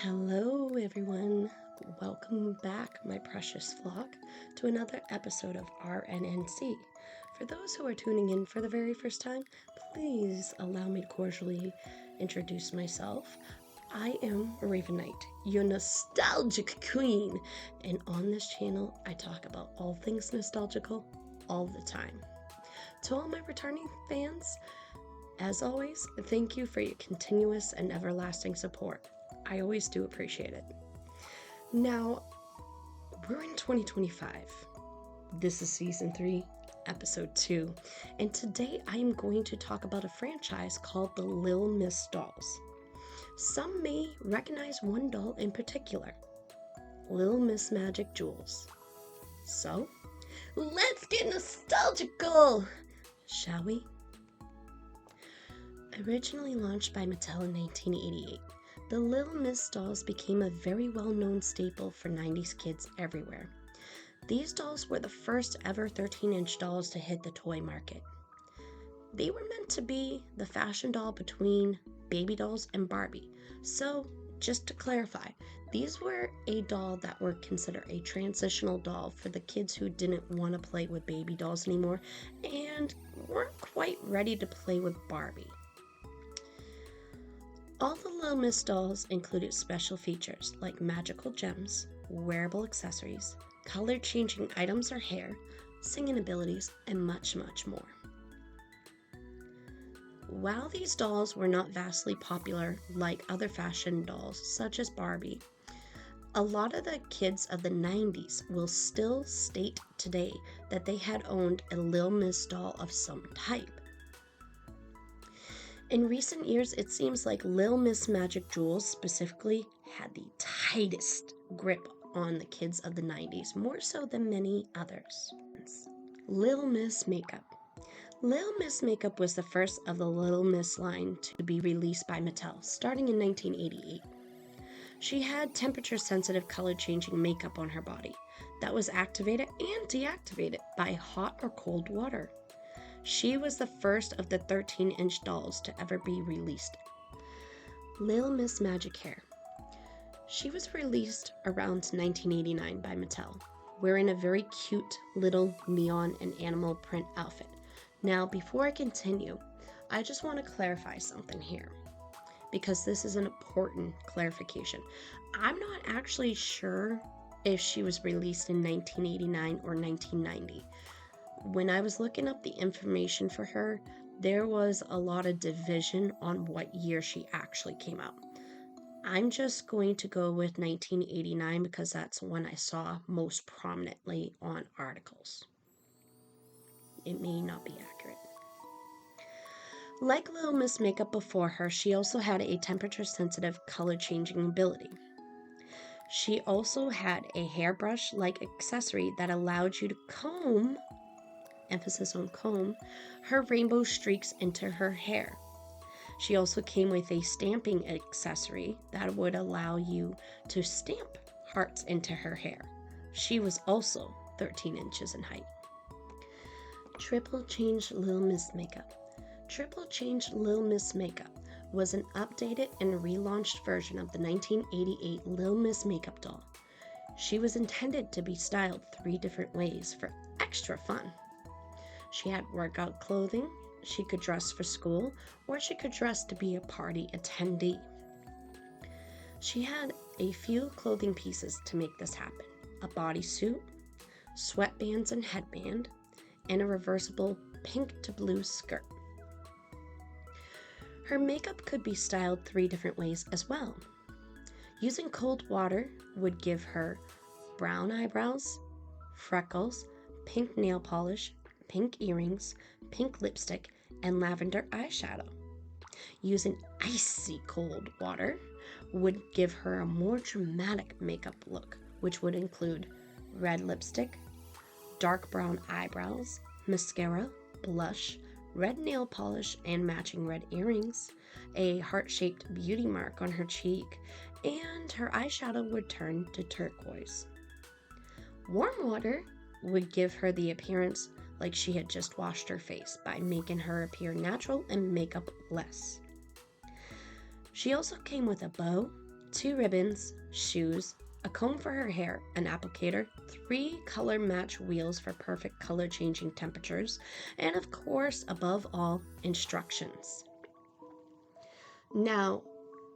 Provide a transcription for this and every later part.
Hello, everyone. Welcome back, my precious flock, to another episode of RNNC. For those who are tuning in for the very first time, please allow me to cordially introduce myself. I am Raven Knight, your nostalgic queen, and on this channel, I talk about all things nostalgical all the time. To all my returning fans, as always, thank you for your continuous and everlasting support. I always do appreciate it. Now, we're in 2025. This is season 3, episode 2, and today I am going to talk about a franchise called the Little Miss Dolls. Some may recognize one doll in particular, Little Miss Magic Jewels. So, let's get nostalgical, shall we? Originally launched by Mattel in 1988, the Little Miss dolls became a very well-known staple for 90s kids everywhere. These dolls were the first ever 13-inch dolls to hit the toy market. They were meant to be the fashion doll between baby dolls and Barbie. So, just to clarify, these were a doll that were considered a transitional doll for the kids who didn't want to play with baby dolls anymore and weren't quite ready to play with Barbie. All the Little Miss dolls included special features like magical gems, wearable accessories, color-changing items or hair, singing abilities, and much, much more. While these dolls were not vastly popular like other fashion dolls such as Barbie, a lot of the kids of the 90s will still state today that they had owned a Little Miss doll of some type. In recent years, it seems like Little Miss Magic Jewels specifically had the tightest grip on the kids of the 90s, more so than many others. Little Miss Makeup. Little Miss Makeup was the first of the Little Miss line to be released by Mattel, starting in 1988. She had temperature-sensitive color-changing makeup on her body that was activated and deactivated by hot or cold water. She was the first of the 13-inch dolls to ever be released. Little Miss Magic Hair. She was released around 1989 by Mattel, wearing a very cute little neon and animal print outfit. Now, before I continue, I just want to clarify something here, because this is an important clarification. I'm not actually sure if she was released in 1989 or 1990. When I was looking up the information for her, there was a lot of division on what year she actually came out. I'm just going to go with 1989 because that's when I saw most prominently on articles. It may not be accurate. Like Little Miss Makeup before her, she also had a temperature-sensitive color-changing ability. She also had a hairbrush-like accessory that allowed you to comb, emphasis on comb, her rainbow streaks into her hair. She also came with a stamping accessory that would allow you to stamp hearts into her hair. She was also 13 inches in height. Triple Change Little Miss Makeup. Triple Change Little Miss Makeup was an updated and relaunched version of the 1988 Little Miss Makeup doll. She was intended to be styled 3 different ways for extra fun. She had workout clothing, she could dress for school, or she could dress to be a party attendee. She had a few clothing pieces to make this happen: a bodysuit, sweatbands and headband, and a reversible pink to blue skirt. Her makeup could be styled 3 different ways as well. Using cold water would give her brown eyebrows, freckles, pink nail polish, pink earrings, pink lipstick, and lavender eyeshadow. Using icy cold water would give her a more dramatic makeup look, which would include red lipstick, dark brown eyebrows, mascara, blush, red nail polish and matching red earrings, a heart-shaped beauty mark on her cheek, and her eyeshadow would turn to turquoise. Warm water would give her the appearance like she had just washed her face by making her appear natural and makeup less. She also came with a bow, 2 ribbons, shoes, a comb for her hair, an applicator, 3 color match wheels for perfect color changing temperatures, and of course, above all, instructions. Now,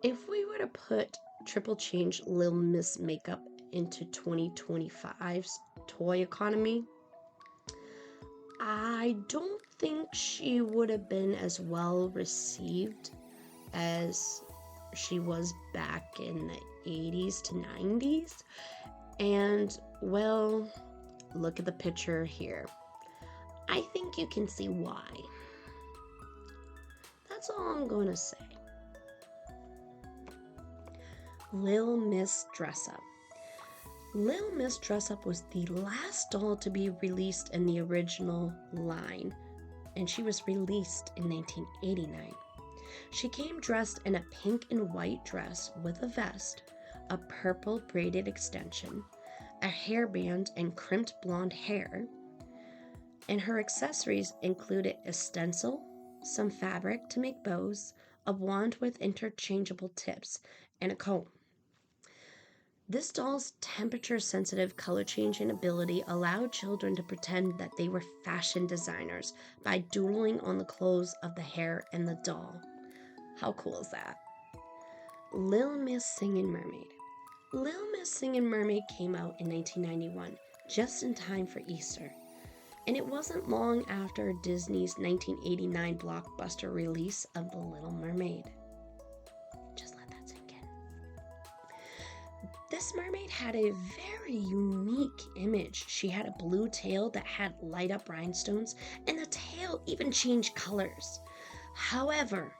if we were to put triple change Lil Miss makeup into 2025's toy economy, I don't think she would have been as well received as she was back in the 80s to 90s. And, well, look at the picture here. I think you can see why. That's all I'm going to say. Lil Miss Dress Up. Lil Miss Dress Up was the last doll to be released in the original line, and she was released in 1989. She came dressed in a pink and white dress with a vest, a purple braided extension, a hairband, and crimped blonde hair, and her accessories included a stencil, some fabric to make bows, a wand with interchangeable tips, and a comb. This doll's temperature-sensitive color-changing ability allowed children to pretend that they were fashion designers by doodling on the clothes of the hair and the doll. How cool is that? Lil Miss Singing Mermaid. Lil Miss Singing Mermaid came out in 1991, just in time for Easter. And it wasn't long after Disney's 1989 blockbuster release of The Little Mermaid. Just let that sink in. This mermaid had a very unique image. She had a blue tail that had light-up rhinestones, and the tail even changed colors. However,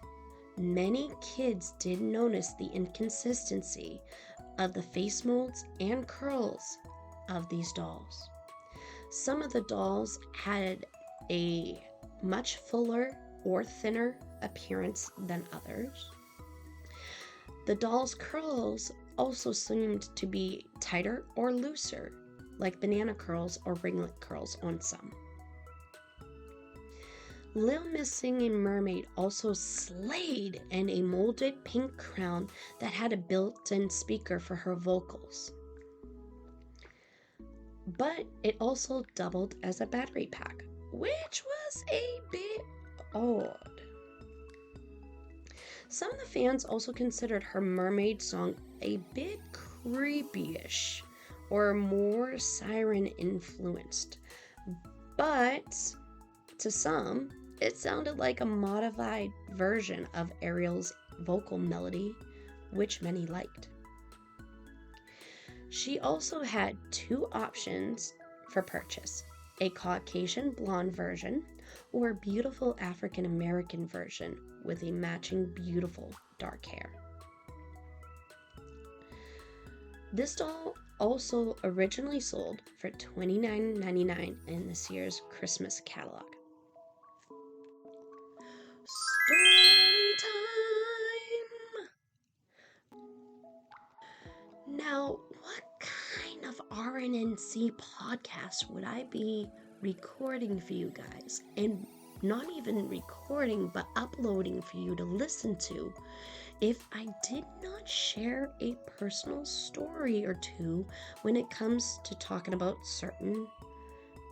many kids did notice the inconsistency of the face molds and curls of these dolls. Some of the dolls had a much fuller or thinner appearance than others. The doll's curls also seemed to be tighter or looser, like banana curls or ringlet curls on some. Lil Miss Singing Mermaid also slayed in a molded pink crown that had a built-in speaker for her vocals. But it also doubled as a battery pack, which was a bit odd. Some of the fans also considered her mermaid song a bit creepy-ish or more siren influenced, but to some, it sounded like a modified version of Ariel's vocal melody, which many liked. She also had 2 options for purchase, a Caucasian blonde version or a beautiful African American version with a matching beautiful dark hair. This doll also originally sold for $29.99 in this year's Christmas catalog. Story time! Now, what kind of RNNC podcast would I be recording for you guys? And not even recording, but uploading for you to listen to if I did not share a personal story or two when it comes to talking about certain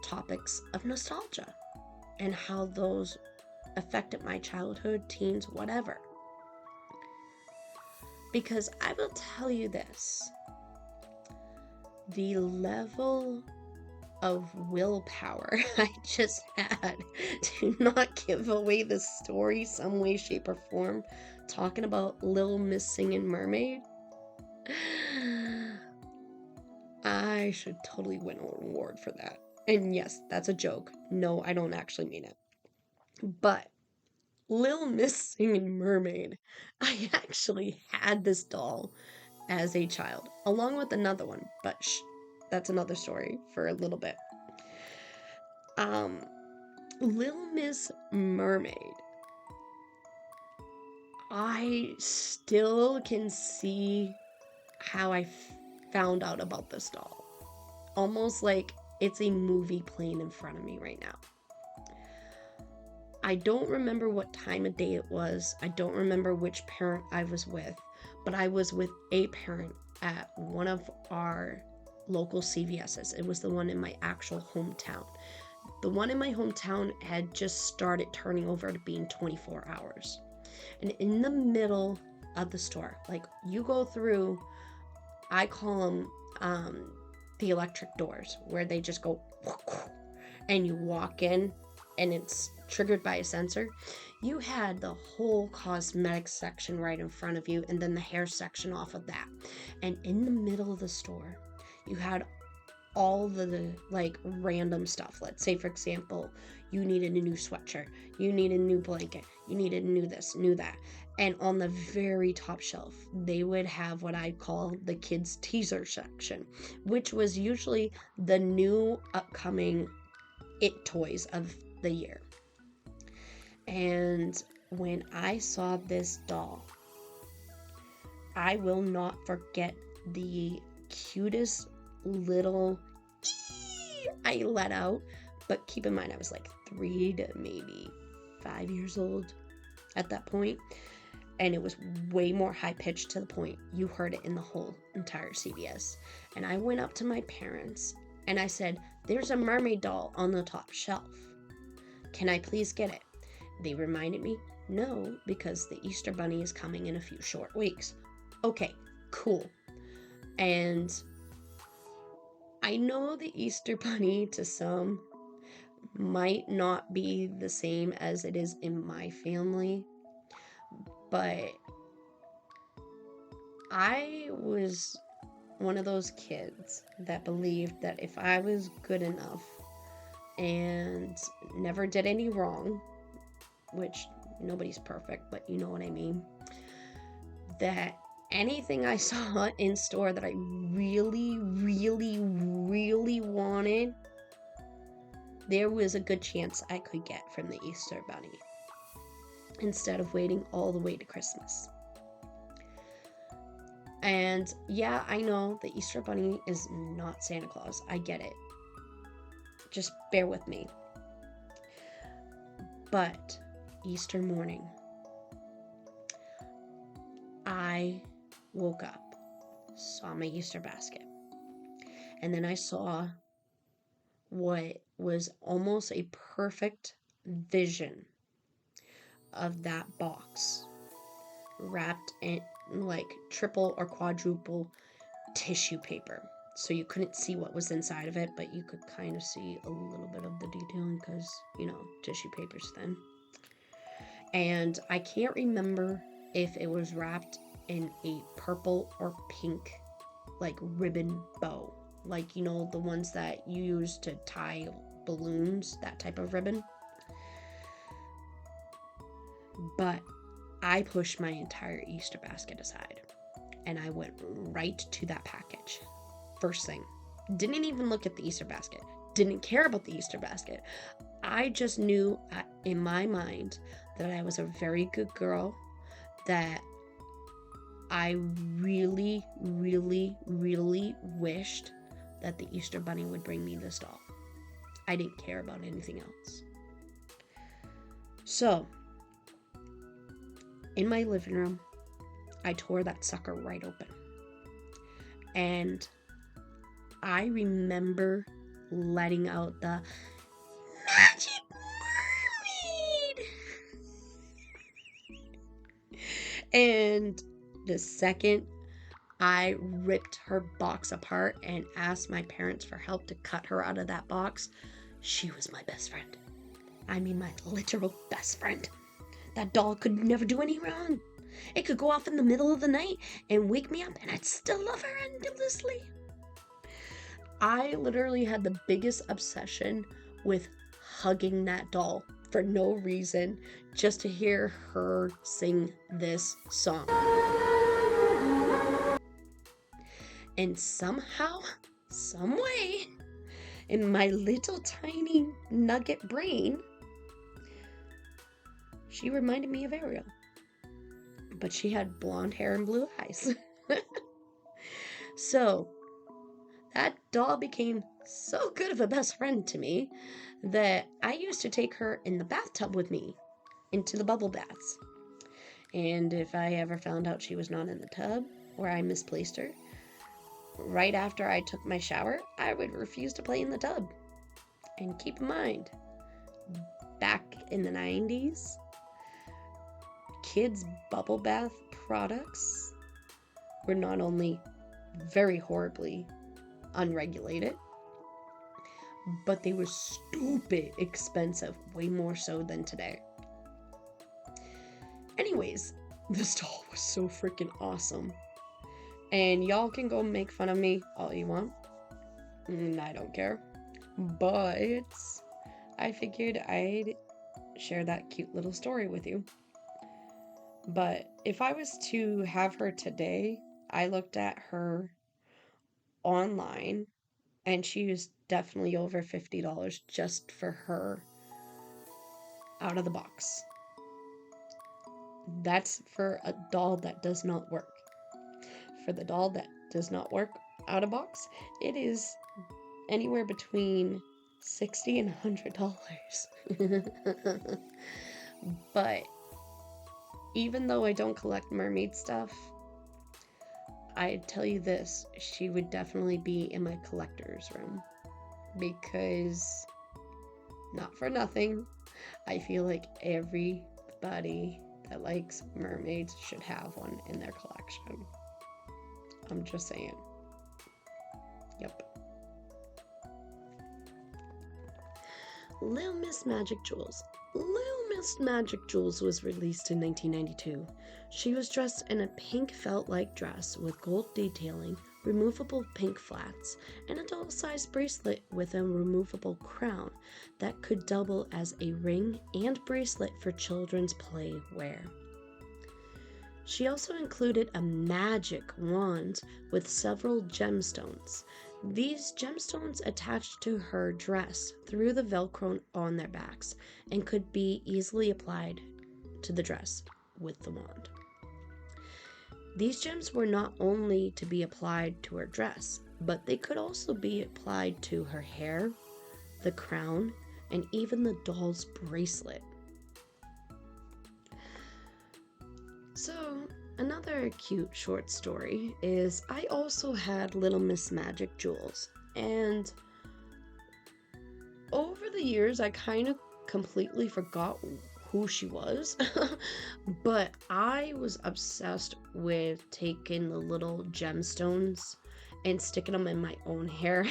topics of nostalgia and how those affected my childhood, teens, whatever. Because I will tell you this, the level of willpower I just had to not give away the story some way, shape, or form, talking about Lil Miss Singing Mermaid, I should totally win an award for that. And yes, that's a joke. No, I don't actually mean it. But Lil Miss Singing Mermaid, I actually had this doll as a child, along with another one, but that's another story for a little bit. Lil Miss Mermaid, I still can see how I found out about this doll. Almost like it's a movie playing in front of me right now. I don't remember what time of day it was. I don't remember which parent I was with. but I was with a parent at one of our local CVS's. It was the one in my actual hometown. The one in my hometown had just started turning over to being 24 hours. And in the middle of the store, like you go through, I call them the electric doors, where they just go and you walk in and it's triggered by a sensor. You had the whole cosmetics section right in front of you, and then the hair section off of that. And in the middle of the store, you had all the like random stuff. Let's say, for example, you needed a new sweatshirt, you needed a new blanket, you needed new this, new that. And on the very top shelf, they would have what I call the kids teaser section, which was usually the new upcoming it toys of the year. And when I saw this doll, I will not forget the cutest little I let out. But keep in mind, I was like 3 to maybe 5 years old at that point. And it was way more high-pitched, to the point you heard it in the whole entire CVS. And I went up to my parents and I said, "There's a mermaid doll on the top shelf. Can I please get it?" They reminded me, "No, because the Easter Bunny is coming in a few short weeks." Okay, cool. And I know the Easter Bunny to some might not be the same as it is in my family, but I was one of those kids that believed that if I was good enough and never did any wrong, which nobody's perfect, but you know what I mean, that anything I saw in store that I really, really, really wanted, there was a good chance I could get from the Easter Bunny, instead of waiting all the way to Christmas. And yeah, I know the Easter Bunny is not Santa Claus. I get it. Just bear with me. But Easter morning, I woke up, saw my Easter basket, and then I saw what was almost a perfect vision of that box, wrapped in like triple or quadruple tissue paper. So you couldn't see what was inside of it, but you could kind of see a little bit of the detailing because, you know, tissue paper's thin. And I can't remember if it was wrapped in a purple or pink, like ribbon bow. Like, you know, the ones that you use to tie balloons, that type of ribbon. But I pushed my entire Easter basket aside and I went right to that package. First thing, didn't even look at the Easter basket, didn't care about the Easter basket. I just knew in my mind that I was a very good girl, that I really, really, really wished that the Easter Bunny would bring me this doll. I didn't care about anything else. So, in my living room, I tore that sucker right open. And I remember letting out the magic mermaid. And the second I ripped her box apart and asked my parents for help to cut her out of that box, she was my best friend. I mean, my literal best friend. That doll could never do any wrong. It could go off in the middle of the night and wake me up, and I'd still love her endlessly. I literally had the biggest obsession with hugging that doll for no reason, just to hear her sing this song. And somehow, some way, in my little tiny nugget brain, she reminded me of Ariel. But she had blonde hair and blue eyes. So, that doll became so good of a best friend to me that I used to take her in the bathtub with me into the bubble baths. And if I ever found out she was not in the tub or I misplaced her, right after I took my shower, I would refuse to play in the tub. And keep in mind, back in the 90s, kids' bubble bath products were not only very horribly unregulated, but they were stupid expensive, way more so than today. Anyways, this doll was so freaking awesome. And y'all can go make fun of me all you want. I don't care. But I figured I'd share that cute little story with you. But if I was to have her today, I looked at her online and she was definitely over $50 just for her out of the box. That's for a doll that does not work. For the doll that does not work out of box, it is anywhere between $60 and $100. But even though I don't collect mermaid stuff, I tell you this, she would definitely be in my collector's room. Because, not for nothing, I feel like everybody that likes mermaids should have one in their collection. I'm just saying. Yep. Little Miss Magic Jewels. Little Miss Magic Jewels was released in 1992. She was dressed in a pink felt-like dress with gold detailing, removable pink flats, and a doll-sized bracelet with a removable crown that could double as a ring and bracelet for children's play wear. She also included a magic wand with several gemstones. These gemstones attached to her dress through the Velcro on their backs and could be easily applied to the dress with the wand. These gems were not only to be applied to her dress, but they could also be applied to her hair, the crown, and even the doll's bracelet. So, another cute short story is I also had Little Miss Magic Jewels, and over the years I kind of completely forgot who she was, but I was obsessed with taking the little gemstones and sticking them in my own hair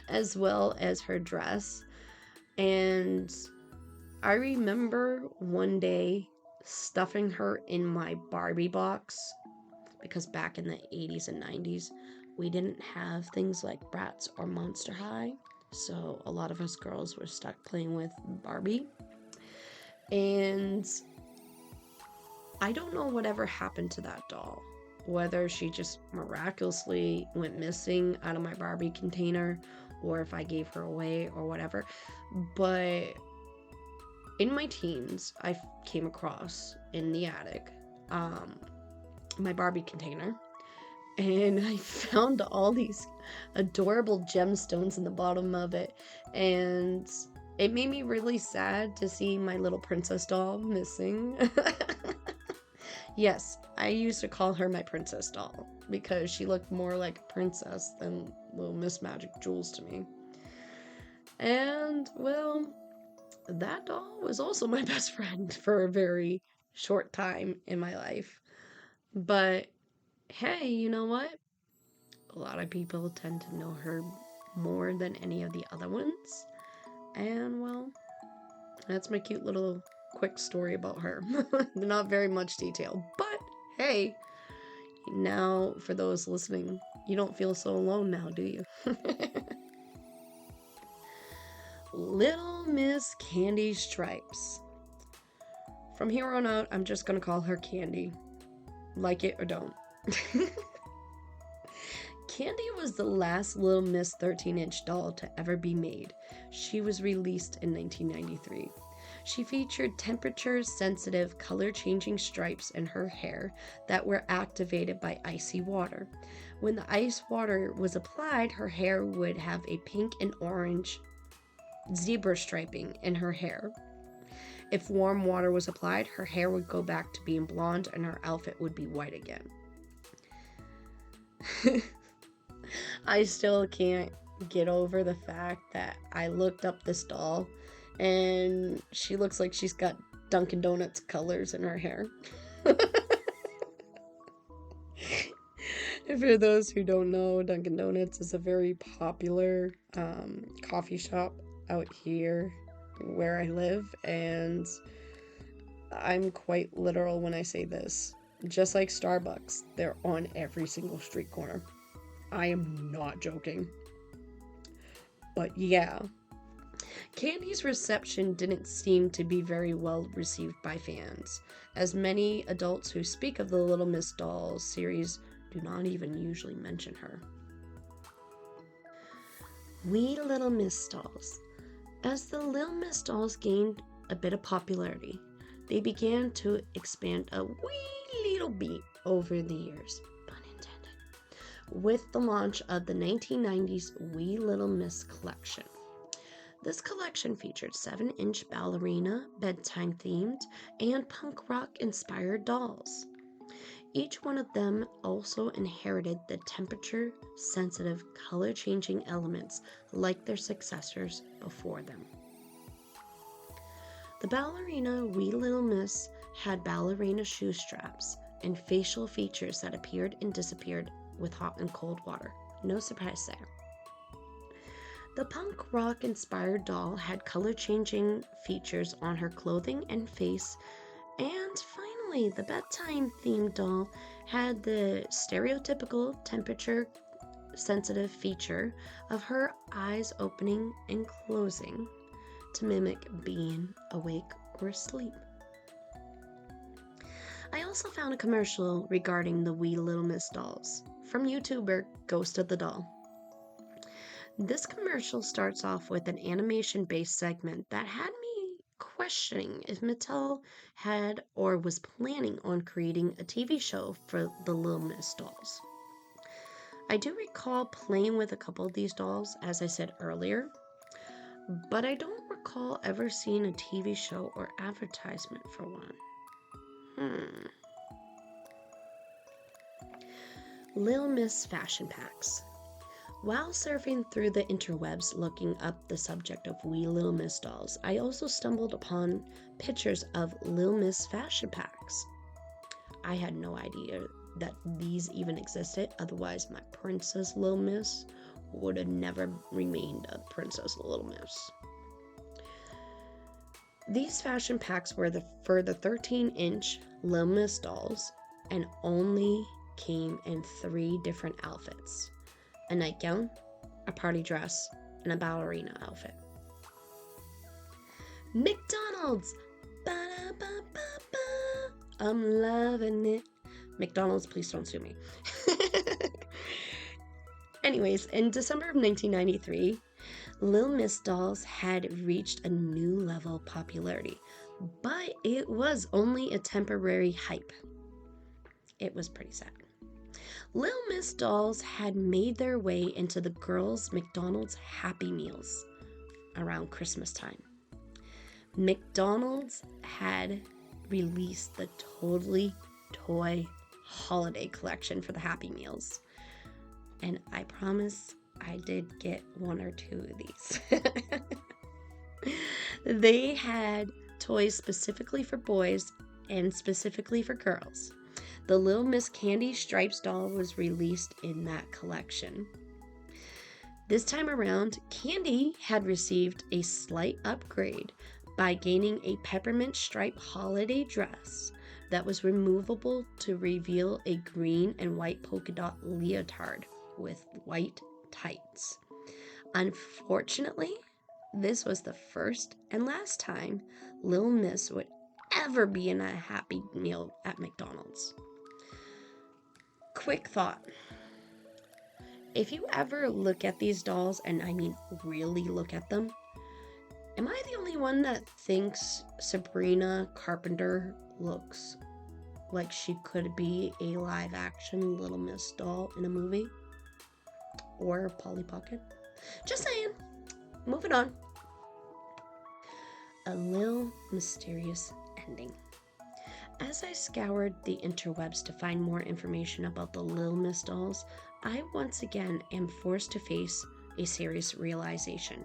as well as her dress. And I remember one day stuffing her in my Barbie box, because back in the 80s and 90s we didn't have things like Bratz or Monster High, so a lot of us girls were stuck playing with Barbie. And I don't know whatever happened to that doll, whether she just miraculously went missing out of my Barbie container or if I gave her away or whatever, but in my teens, I came across in the attic my Barbie container, and I found all these adorable gemstones in the bottom of it, and it made me really sad to see my little princess doll missing. Yes, I used to call her my princess doll because she looked more like a princess than Little Miss Magic Jewels to me. And, well, that doll was also my best friend for a very short time in my life. But hey, you know what? A lot of people tend to know her more than any of the other ones. And well, that's my cute little quick story about her. Not very much detail, but hey, now for those listening, you don't feel so alone now, do you? Little Miss Candy Stripes. From here on out, I'm just gonna call her Candy. Like it or don't. Candy was the last Little Miss 13-inch doll to ever be made. She was released in 1993. She featured temperature-sensitive, color-changing stripes in her hair that were activated by icy water. When the ice water was applied, her hair would have a pink and orange zebra striping in her hair. If warm water was applied, her hair would go back to being blonde and her outfit would be white again. I still can't get over the fact that I looked up this doll and she looks like she's got Dunkin' Donuts colors in her hair. For those who don't know, Dunkin' Donuts is a very popular coffee shop out here where I live, and I'm quite literal when I say this. Just like Starbucks, they're on every single street corner. I am not joking. But yeah, Candy's reception didn't seem to be very well received by fans, as many adults who speak of the Little Miss Dolls series do not even usually mention her. Wee Little Miss Dolls. As the Little Miss Dolls gained a bit of popularity, they began to expand a wee little bit over the years, pun intended, with the launch of the 1990s Wee Little Miss collection. This collection featured 7-inch ballerina, bedtime-themed, and punk rock-inspired dolls. Each one of them also inherited the temperature-sensitive, color-changing elements like their successors before them. The ballerina Wee Little Miss had ballerina shoe straps and facial features that appeared and disappeared with hot and cold water. No surprise there. The punk rock-inspired doll had color-changing features on her clothing and face, and finally, the bedtime-themed doll had the stereotypical temperature-sensitive feature of her eyes opening and closing to mimic being awake or asleep. I also found a commercial regarding the Wee Little Miss dolls from YouTuber Ghost of the Doll. This commercial starts off with an animation-based segment that had me questioning if Mattel had or was planning on creating a TV show for the Little Miss dolls. I do recall playing with a couple of these dolls, as I said earlier, but I don't recall ever seeing a TV show or advertisement for one. Little Miss fashion packs. While surfing through the interwebs looking up the subject of Wee Little Miss dolls, I also stumbled upon pictures of Little Miss fashion packs. I had no idea that these even existed, otherwise my Princess Little Miss would have never remained a Princess Little Miss. These fashion packs were for the 13-inch Little Miss dolls and only came in 3 different outfits: a nightgown, a party dress, and a ballerina outfit. McDonald's! Ba-da-ba-ba-ba. I'm loving it. McDonald's, please don't sue me. Anyways, in December of 1993, Little Miss dolls had reached a new level of popularity, but it was only a temporary hype. It was pretty sad. Little Miss dolls had made their way into the girls' McDonald's Happy Meals around Christmas time. McDonald's had released the Totally Toy holiday collection for the Happy Meals, and I promise I did get 1 or 2 of these. They had toys specifically for boys and specifically for girls. The Little Miss Candy Stripes doll was released in that collection. This time around, Candy had received a slight upgrade by gaining a peppermint stripe holiday dress that was removable to reveal a green and white polka dot leotard with white tights. Unfortunately, this was the first and last time Little Miss would ever be in a Happy Meal at McDonald's. Quick thought. If you ever look at these dolls, and I mean really look at them, am I the only one that thinks Sabrina Carpenter looks like she could be a live-action Little Miss doll in a movie? Or Polly Pocket? Just saying. Moving on. a little mysterious ending. As I scoured the interwebs to find more information about the Little Miss dolls, I once again am forced to face a serious realization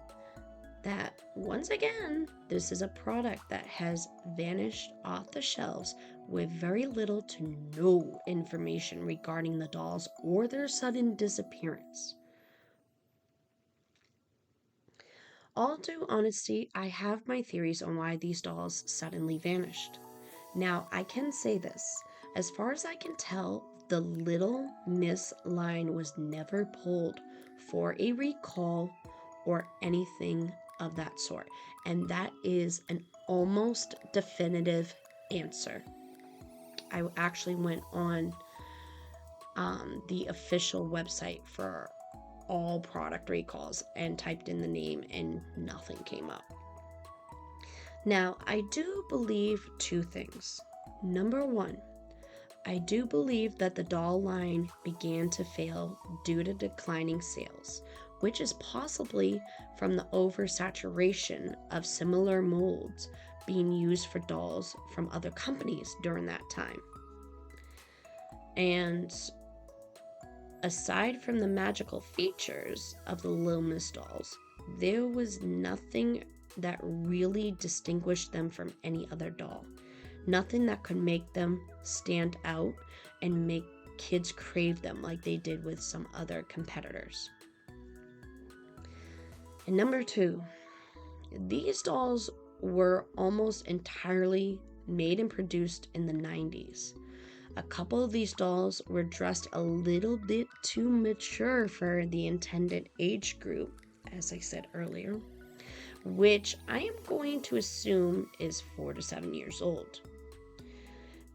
that, once again, this is a product that has vanished off the shelves with very little to no information regarding the dolls or their sudden disappearance. All due honesty, I have my theories on why these dolls suddenly vanished. Now, I can say this. As far as I can tell, the Little Miss line was never pulled for a recall or anything of that sort. And that is an almost definitive answer. I actually went on the official website for all product recalls and typed in the name, and nothing came up. Now, I do believe two things. Number one, I do believe that the doll line began to fail due to declining sales, which is possibly from the oversaturation of similar molds being used for dolls from other companies during that time. And aside from the magical features of the Little Miss dolls, there was nothing that really distinguished them from any other doll. Nothing that could make them stand out and make kids crave them like they did with some other competitors. And number two, these dolls were almost entirely made and produced in the 90s. A couple of these dolls were dressed a little bit too mature for the intended age group, as I said earlier, which I am going to assume is 4 to 7 years old.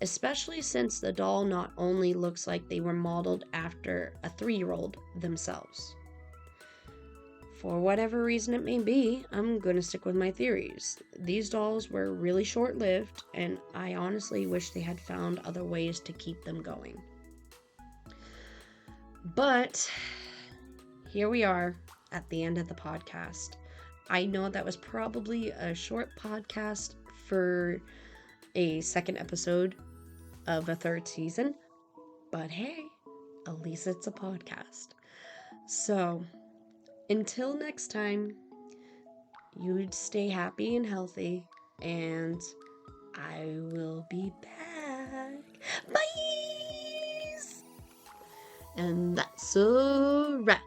Especially since the doll not only looks like they were modeled after a 3-year-old themselves. For whatever reason it may be, I'm going to stick with my theories. These dolls were really short-lived, and I honestly wish they had found other ways to keep them going. But here we are at the end of the podcast. I know that was probably a short podcast for a second episode of a third season, but hey, at least it's a podcast. So, until next time, you stay happy and healthy, and I will be back. Bye! And that's a wrap.